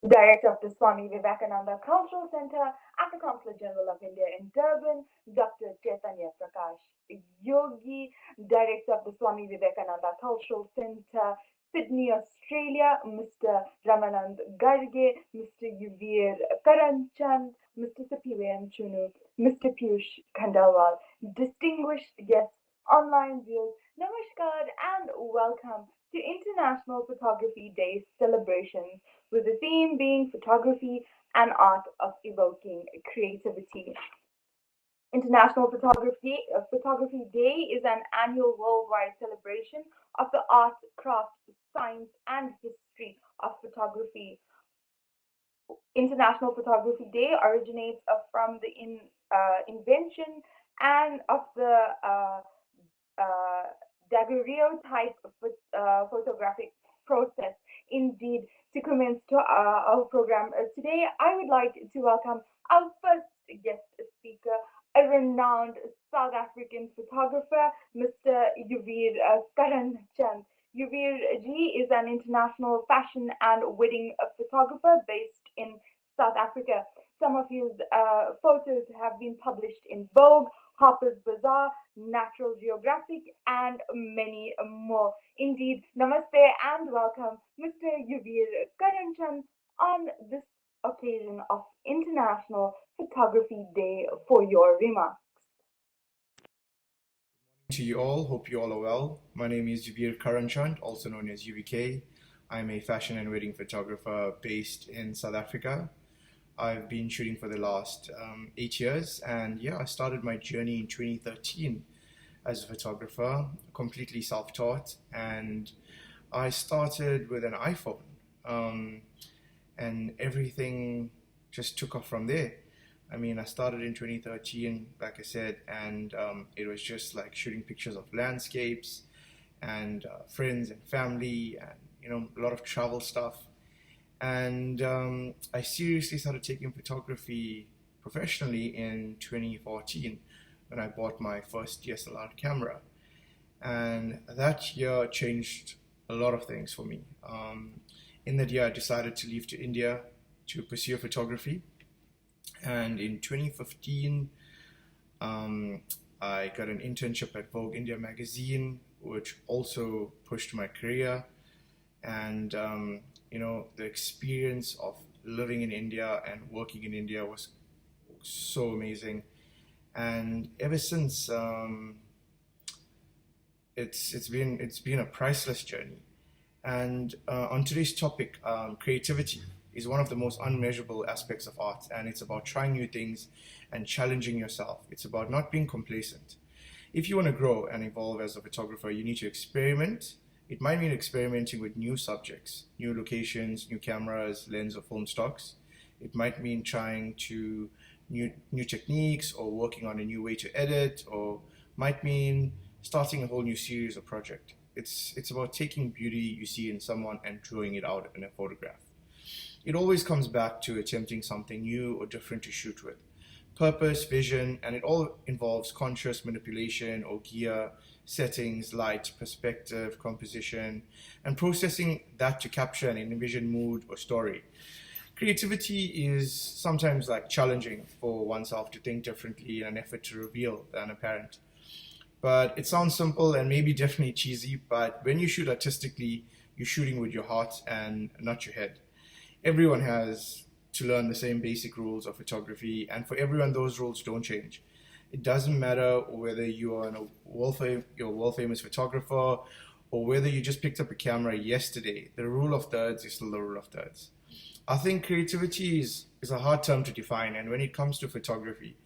Director of the Swami Vivekananda Cultural Center at the Consulate General of India in Durban, Dr. Chaitanya Prakash Yogi, Director of the Swami Vivekananda Cultural Center, Sydney, Australia, Mr. Ramanand Garge, Mr. Yuvir Karanchand, Mr. Sapivam Chunu, Mr. Piyush Khandalwal, distinguished guests, online viewers, namaskar and welcome to International Photography Day celebrations with the theme being photography and art of evoking creativity. International Photography Day is an annual worldwide celebration of the art, craft, science, and history of photography. International Photography Day originates from the invention and of the uh, daguerreotype photographic process. Indeed, to commence to our program today, I would like to welcome our first guest speaker, a renowned South African photographer, Mr. Yuvir Karanchand. Yuvir Ji is an international fashion and wedding photographer based in South Africa. Some of his photos have been published in Vogue, Harper's Bazaar, Natural Geographic, and many more. Indeed, namaste and welcome, Mr. Yuvir Karanchand, on this occasion of International Photography Day for your remarks. To you all. Hope you all are well. My name is Jubir Karanchand, also known as UVK. I'm a fashion and wedding photographer based in South Africa. I've been shooting for the last 8 years, and yeah, I started my journey in 2013 as a photographer, completely self-taught, and I started with an iPhone, um, and everything just took off from there. I mean, I started in 2013, like I said, and it was just like shooting pictures of landscapes and friends and family, and a lot of travel stuff. And I seriously started taking photography professionally in 2014 when I bought my first DSLR camera. And that year changed a lot of things for me. In that year, I decided to leave to India to pursue photography. And in 2015, um, I got an internship at Vogue India magazine, which also pushed my career. And the experience of living in India and working in India was so amazing. And ever since, it's been a priceless journey. And on today's topic, creativity is one of the most unmeasurable aspects of art, and it's about trying new things and challenging yourself. It's about not being complacent. If you want to grow and evolve as a photographer, you need to experiment. It might mean experimenting with new subjects, new locations, new cameras, lens, or film stocks. It might mean trying to new techniques or working on a new way to edit, or might mean starting a whole new series or project. It's about taking beauty you see in someone and drawing it out in a photograph. It always comes back to attempting something new or different to shoot with. Purpose, vision, and it all involves conscious manipulation or gear, settings, light, perspective, composition, and processing that to capture an envisioned mood or story. Creativity is sometimes like challenging for oneself to think differently in an effort to reveal the unapparent. But it sounds simple and maybe definitely cheesy, but when you shoot artistically, you're shooting with your heart and not your head. Everyone has to learn the same basic rules of photography, and for everyone, those rules don't change. It doesn't matter whether you are you're a world famous photographer or whether you just picked up a camera yesterday. The rule of thirds is still the rule of thirds. I think creativity is a hard term to define, and when it comes to photography,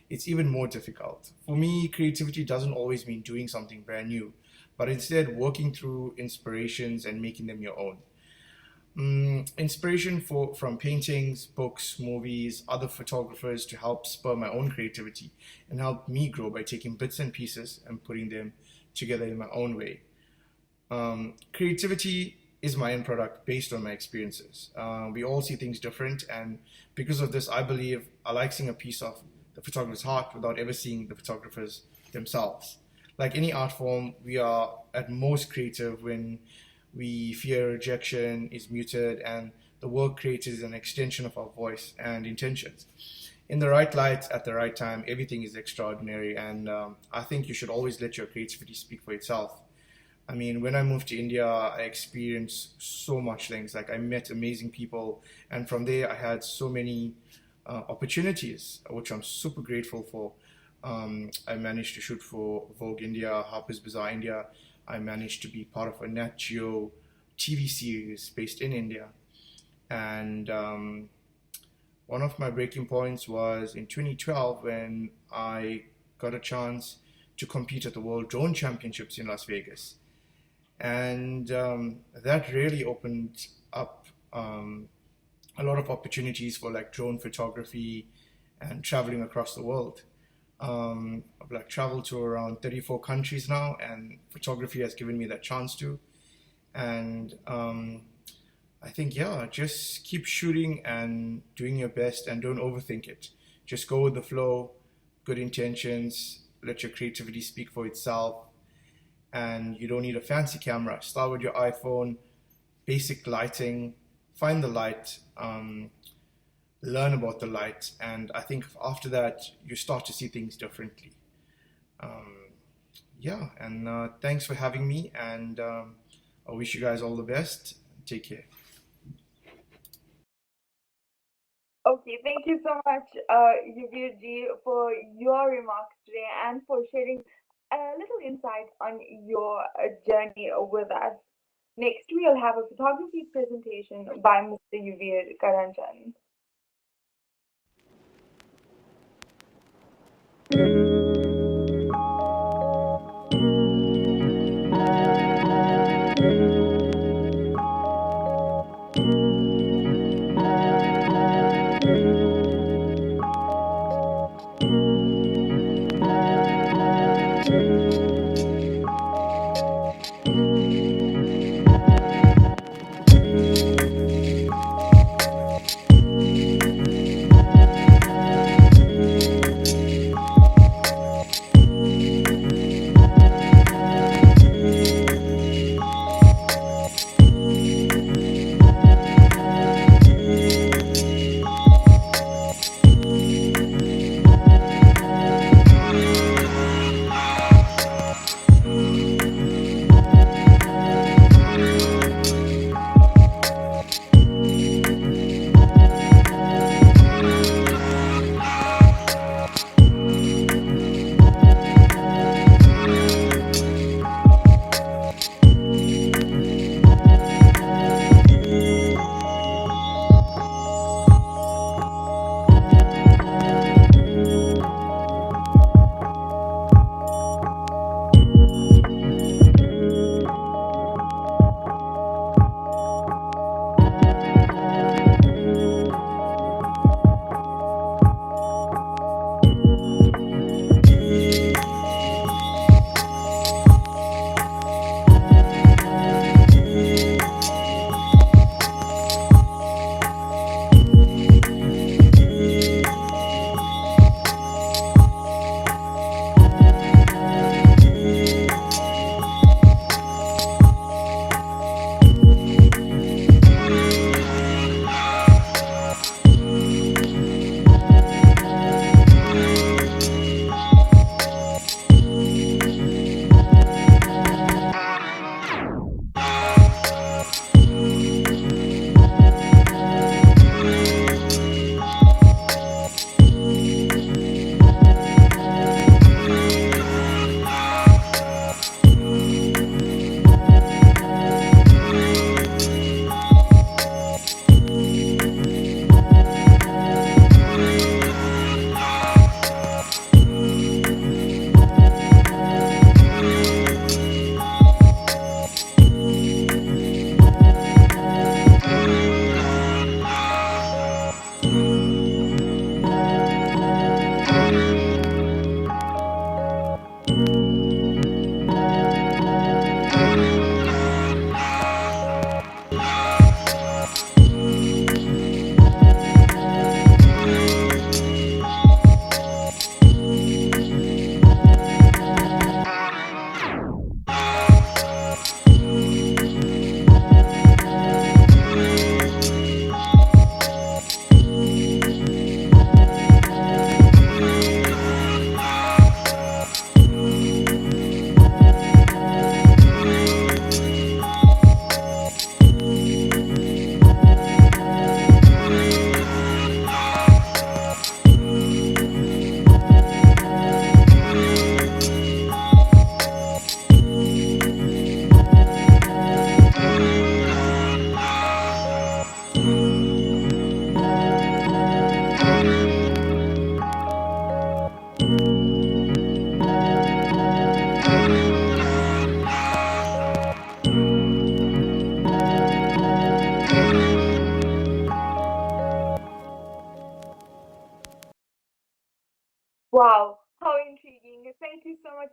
it's even more difficult. For me, creativity doesn't always mean doing something brand new, but instead working through inspirations and making them your own. Inspiration from paintings, books, movies, other photographers to help spur my own creativity and help me grow by taking bits and pieces and putting them together in my own way. Creativity is my end product based on my experiences. We all see things different, and because of this, I believe I like seeing a piece of the photographer's heart without ever seeing the photographers themselves. Like any art form, we are at most creative when we fear rejection is muted and the work created is an extension of our voice and intentions. In the right light, at the right time, everything is extraordinary. And I think you should always let your creativity speak for itself. I mean, when I moved to India, I experienced so much things. Like I met amazing people, and from there, I had so many opportunities, which I'm super grateful for. I managed to shoot for Vogue India, Harper's Bazaar India. I managed to be part of a Nat Geo TV series based in India. And one of my breaking points was in 2012 when I got a chance to compete at the World Drone Championships in Las Vegas. And that really opened up a lot of opportunities for like drone photography and traveling across the world. I've like traveled to around 34 countries now, and photography has given me that chance to. And I think, yeah, just keep shooting and doing your best and don't overthink it. Just go with the flow, good intentions, let your creativity speak for itself. And you don't need a fancy camera. Start with your iPhone, basic lighting, find the light, learn about the light. And I think after that, you start to see things differently. Um, yeah, and thanks for having me. And I wish you guys all the best. Take care. Okay, thank you so much, Yuvir ji, for your remarks today and for sharing a little insight on your journey with us. Next, we'll have a photography presentation by Mr. Yuvir Karanjan.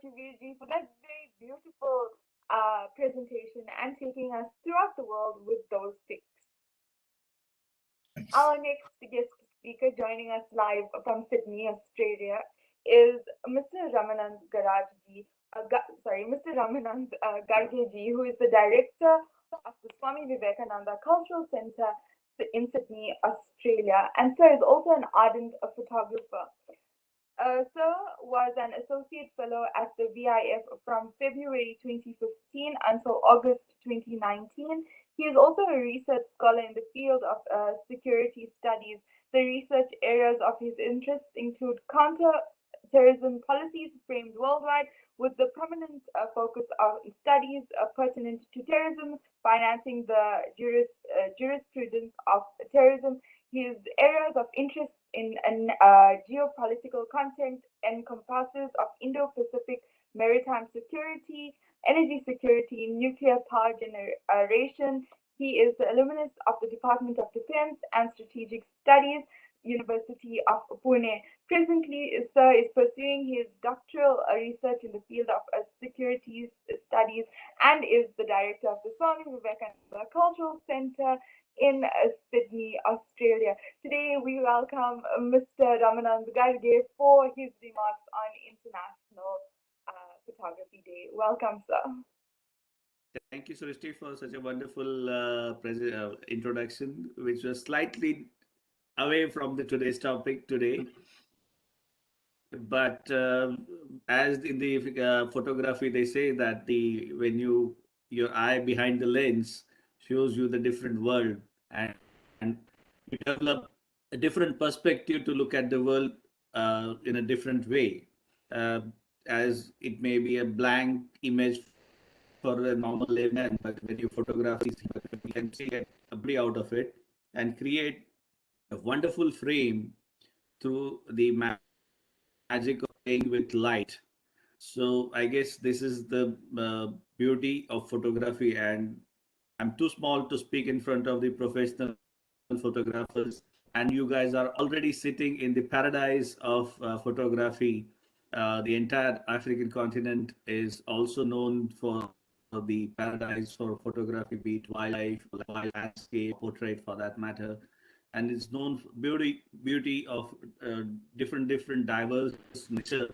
much, Virji, for that very beautiful presentation and taking us throughout the world with those tips. Thanks. Our next guest speaker joining us live from Sydney, Australia, is Mr. Ramanand Garajji, Mr. Ramanand Gargeji, who is the director of the Swami Vivekananda Cultural Centre in Sydney, Australia, and sir is also an ardent photographer. Sir was an associate fellow at the VIF from February 2015 until August 2019. He is also a research scholar in the field of security studies. The research areas of his interests include counter-terrorism policies framed worldwide, with the prominent focus on studies pertinent to terrorism, financing the jurisprudence of terrorism. His areas of interest in geopolitical content encompasses of Indo-Pacific maritime security, energy security, nuclear power generation. He is the alumnus of the Department of Defense and Strategic Studies, University of Pune. Presently, Sir is pursuing his doctoral research in the field of security studies and is the director of the Swami Vivekananda Cultural Centre in Sydney, Australia. Today, we welcome Mr. Ramanand Garge for his remarks on International Photography Day. Welcome, sir. Thank you, Srishti, for such a wonderful introduction, which was slightly away from the today's topic today. But as in the photography, they say that when your eye behind the lens shows you the different world, and you develop a different perspective to look at the world in a different way, uh, as it may be a blank image for a normal layman, but when you photograph it, you can see a beauty out of it and create a wonderful frame through the magic of playing with light. So I guess this is the beauty of photography, and I'm too small to speak in front of the professional photographers, and you guys are already sitting in the paradise of photography. The entire African continent is also known for the paradise for photography, be it wildlife, wild landscape, portrait for that matter, and it's known for beauty of different diverse nature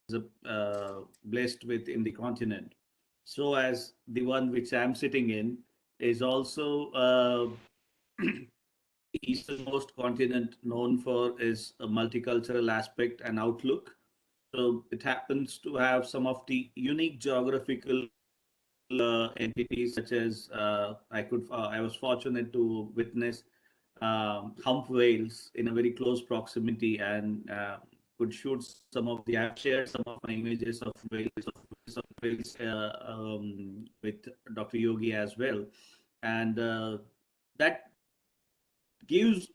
is blessed with in the continent. So as the one which I'm sitting in is also the easternmost continent known for is a multicultural aspect and outlook. So it happens to have some of the unique geographical entities, such as I was fortunate to witness hump whales in a very close proximity, and could shoot some of the. I've shared some of my images of whales with Dr. Yogi as well, and that gives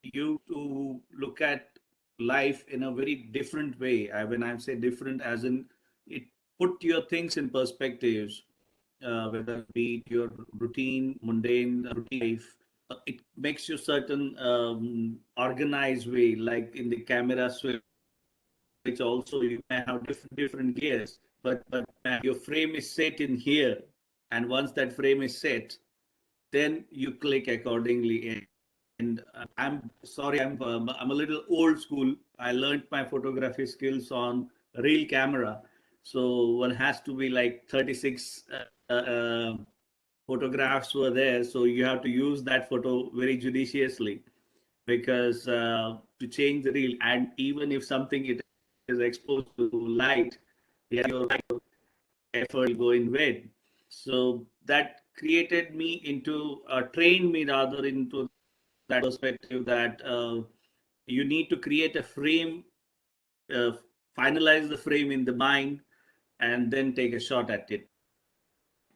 you to look at life in a very different way. When I say different, as in it put your things in perspectives, whether it be your routine, mundane life. It makes you certain organized way, like in the camera switch. Also, you may have different gears, but your frame is set in here, and once that frame is set, then you click accordingly. And I'm sorry, I'm a little old school. I learned my photography skills on real camera, so one has to be like 36 photographs were there, so you have to use that photo very judiciously, because to change the reel, and even if something it is exposed to light, yeah, your effort will go in vain. So that created me into trained me rather into that perspective that you need to create a frame, uh, finalize the frame in the mind, and then take a shot at it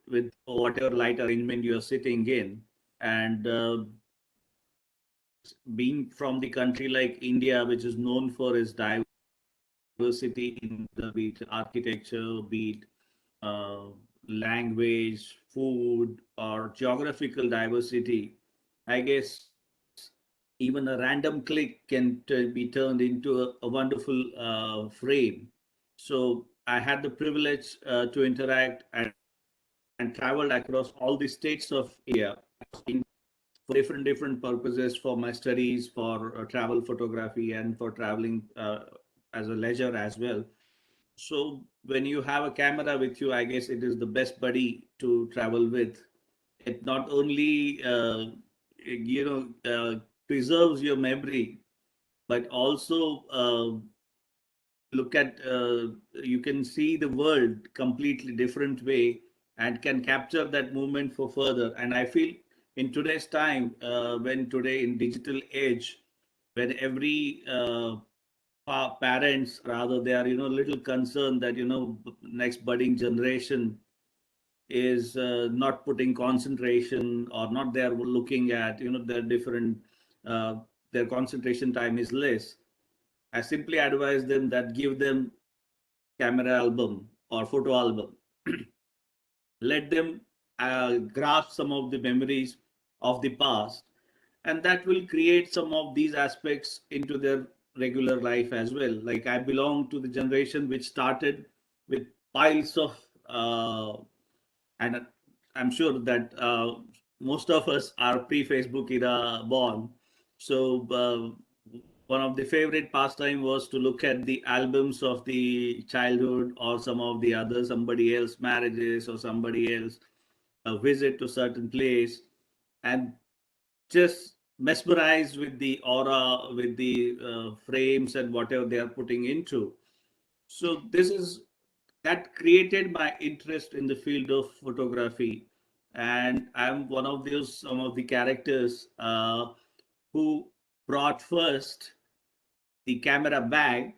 with whatever light arrangement you're sitting in. And being from the country like India, which is known for its diversity in the be it architecture, be it language, food, or geographical diversity, I guess even a random click can be turned into a wonderful frame. So I had the privilege to interact and traveled across all the states of India for different purposes, for my studies, for travel photography, and for traveling as a leisure as well. So when you have a camera with you, I guess it is the best buddy to travel with. It not only preserves your memory, but also look at you can see the world completely different way and can capture that moment for further. And I feel in today's time, when today in digital age, when every parents rather they are little concerned that next budding generation is not putting concentration or not they're looking at their different uh, their concentration time is less. I simply advise them that give them camera album or photo album. Let them grasp some of the memories of the past, and that will create some of these aspects into their regular life as well. Like I belong to the generation which started with piles of and I'm sure that most of us are pre-Facebook era born. So one of the favorite pastime was to look at the albums of the childhood or some of the other somebody else marriages or somebody else visit to certain place, and just mesmerized with the aura, with the frames and whatever they are putting into. So this is that created my interest in the field of photography, and I'm one of those some of the characters who brought first the camera bag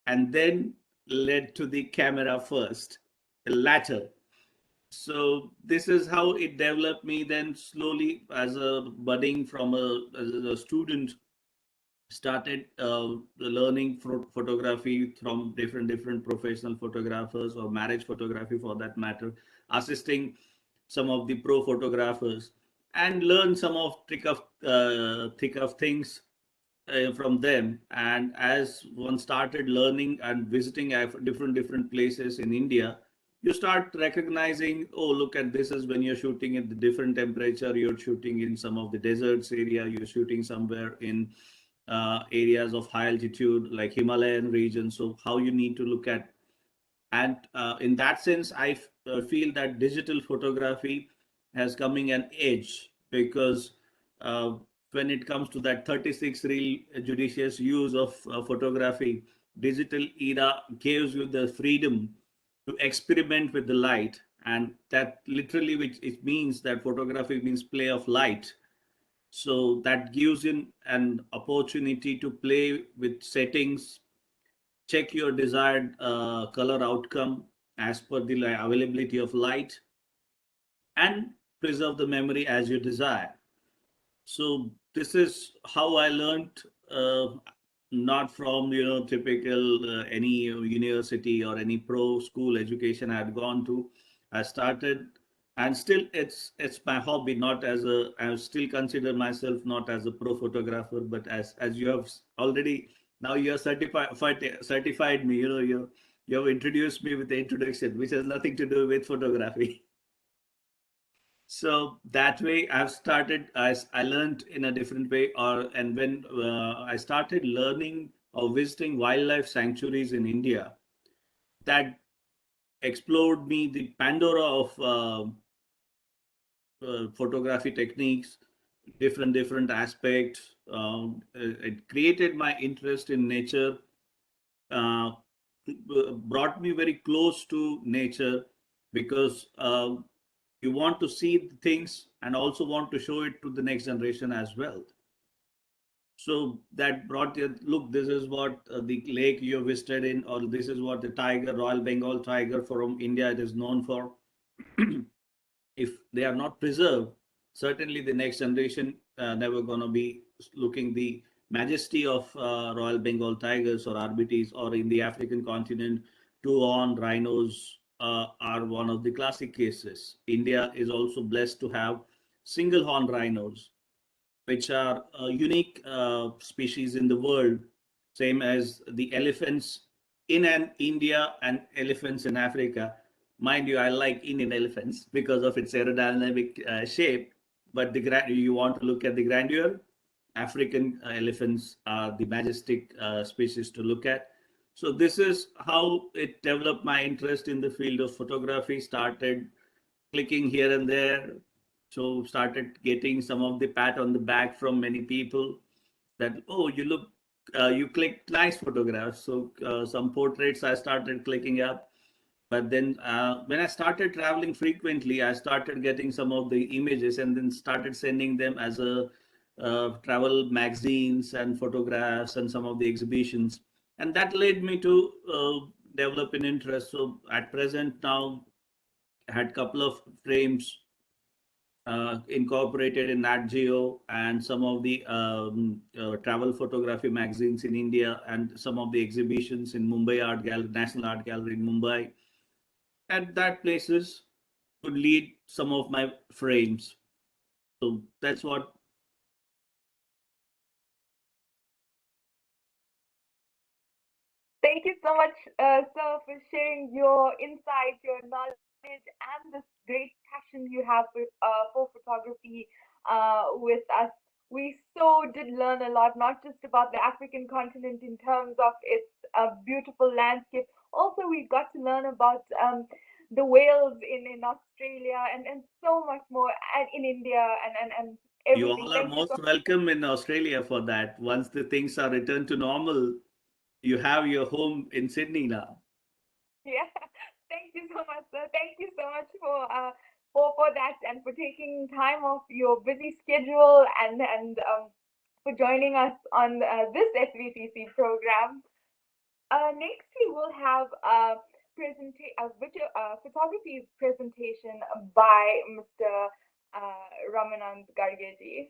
and then led to the camera first, the latter. So this is how it developed me. Then slowly, as a budding from a student, started learning photography from different professional photographers or marriage photography for that matter, assisting some of the pro photographers, and learn some of thick of things from them. And as one started learning and visiting different places in India, you start recognizing, oh, look at this is when you're shooting at the different temperature, you're shooting in some of the deserts area, you're shooting somewhere in areas of high altitude like Himalayan region. So how you need to look at, and in that sense, I feel that digital photography has coming an edge, because uh, when it comes to that 36 reel judicious use of photography, digital era gives you the freedom to experiment with the light, and that literally which it means that photography means play of light. So that gives in an opportunity to play with settings, check your desired color outcome as per the availability of light, and preserve the memory as you desire. So this is how I learned, not from typical any university or any pro school education I had gone to. I started, and still it's my hobby. Not as a, I still consider myself not as a pro photographer, but as you have already, now you are certified me. You have introduced me with the introduction, which has nothing to do with photography. So that way I've started, I learned in a different way. Or and when I started learning or visiting wildlife sanctuaries in India, that explored me the Pandora of photography techniques, different aspects. It created my interest in nature, uh, brought me very close to nature, because you want to see things and also want to show it to the next generation as well. So that brought you, look, this is what the lake you visited in, or this is what the tiger, Royal Bengal tiger from India, it is known for. If they are not preserved, certainly the next generation never gonna be looking the majesty of Royal Bengal tigers or RBTs, or in the African continent, two-horned rhinos are one of the classic cases. India is also blessed to have single-horned rhinos, which are a unique species in the world, same as the elephants in an India and elephants in Africa. Mind you, I like Indian elephants because of its aerodynamic shape. But you want to look at the grandeur, African elephants are the majestic species to look at. So this is how it developed my interest in the field of photography. Started clicking here and there. So started getting some of the pat on the back from many people that, oh, you clicked nice photographs. So some portraits I started clicking up. But then when I started traveling frequently, I started getting some of the images and then started sending them as a travel magazines and photographs and some of the exhibitions. And that led me to develop an interest. So at present now, I had a couple of frames incorporated in Nat Geo and some of the travel photography magazines in India and some of the exhibitions in Mumbai Art Gallery, National Art Gallery in Mumbai. At that places could lead some of my frames. So that's what. Thank you so much, sir, for sharing your insights, your knowledge, and this great passion you have for photography with us. We so did learn a lot, not just about the African continent in terms of its beautiful landscape. Also, we got to learn about the whales in Australia and so much more, and in India and You everything. all are Thank you so most welcome in Australia for that. Once the things are returned to normal, you have your home in Sydney now. Yeah, thank you so much, sir. Thank you so much for that and for taking time off your busy schedule and for joining us on this SVCC program. Next, we will have a photography presentation by Mr. Ramanand Gargeji.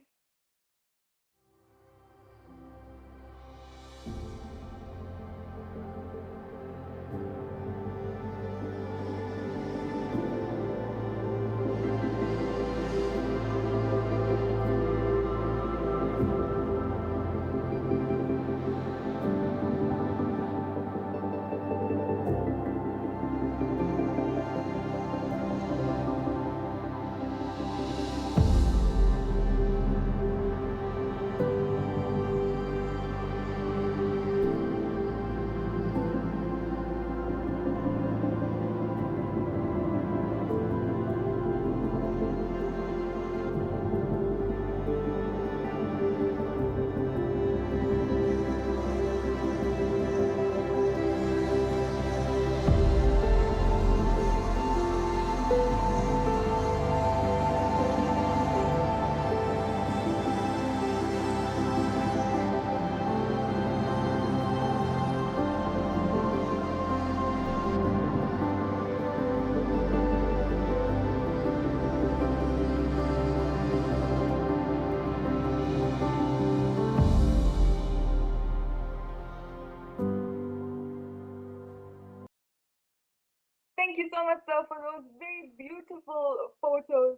Thank you so much, sir, for those very beautiful photos.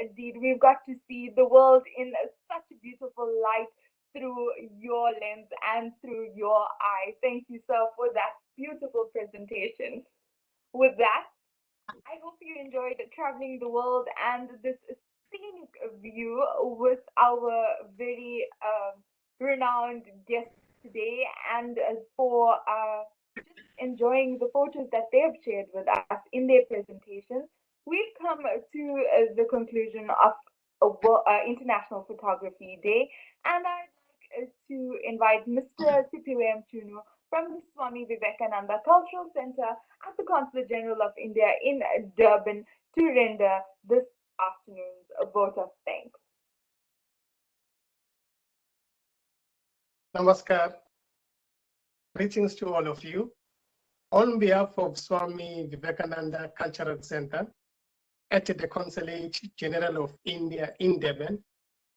Indeed, we've got to see the world in such a beautiful light through your lens and through your eye. Thank you, sir, for that beautiful presentation. With that, I hope you enjoyed traveling the world and this scenic view with our very renowned guest today, and for just enjoying the photos that they have shared with us in their presentations. We've come to the conclusion of International Photography Day, and I'd like to invite Mr. Sipiwe Mchunu from the Swami Vivekananda Cultural Center at the Consulate General of India in Durban to render this afternoon's vote of thanks. Namaskar. Greetings to all of you. On behalf of Swami Vivekananda Cultural Center at the Consulate General of India in Durban,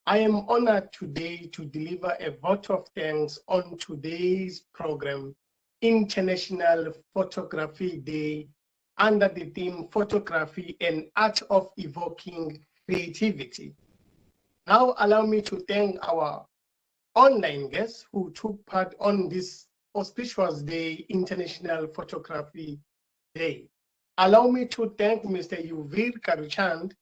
I am honored today to deliver a vote of thanks on today's program, International Photography Day, under the theme Photography and Art of Evoking Creativity. Now allow me to thank our online guests who took part on this auspicious day, International Photography Day. Allow me to thank Mr. Yuvir Karuchand.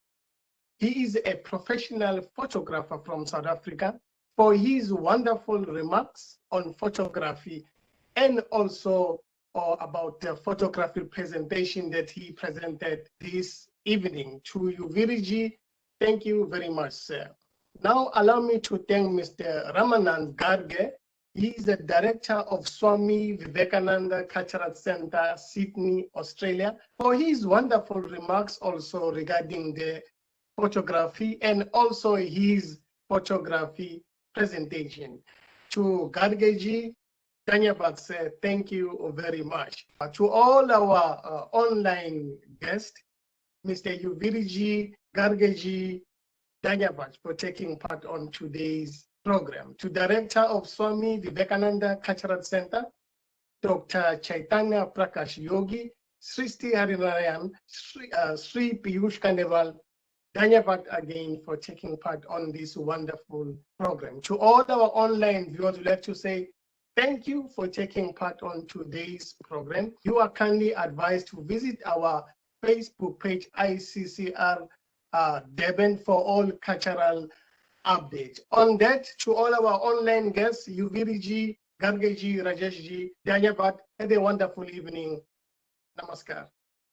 He is a professional photographer from South Africa for his wonderful remarks on photography and also about the photography presentation that he presented this evening. To Yuviriji, thank you very much, sir. Now allow me to thank Mr. Ramanand Garge. He is the director of Swami Vivekananda Cultural Center, Sydney, Australia, for his wonderful remarks also regarding the photography and also his photography presentation. To Gargeji, Dhanyabad sir, thank you very much. To all our online guests, Mr. Yuviriji, Gargeji, Dhanyabad for taking part on today's program. To Director of Swami Vivekananda Cultural Center, Dr. Chaitanya Prakash Yogi, Sristi Harinarayan, Sri Piyush Kandeval, Dhanyabad again for taking part on this wonderful program. To all our online viewers, we'd like to say thank you for taking part on today's program. You are kindly advised to visit our Facebook page, ICCR Durban, for all cultural updates. On that, to all our online guests, Yuviriji, Gargeji, Rajeshji, Dhanyabad, have a wonderful evening. Namaskar.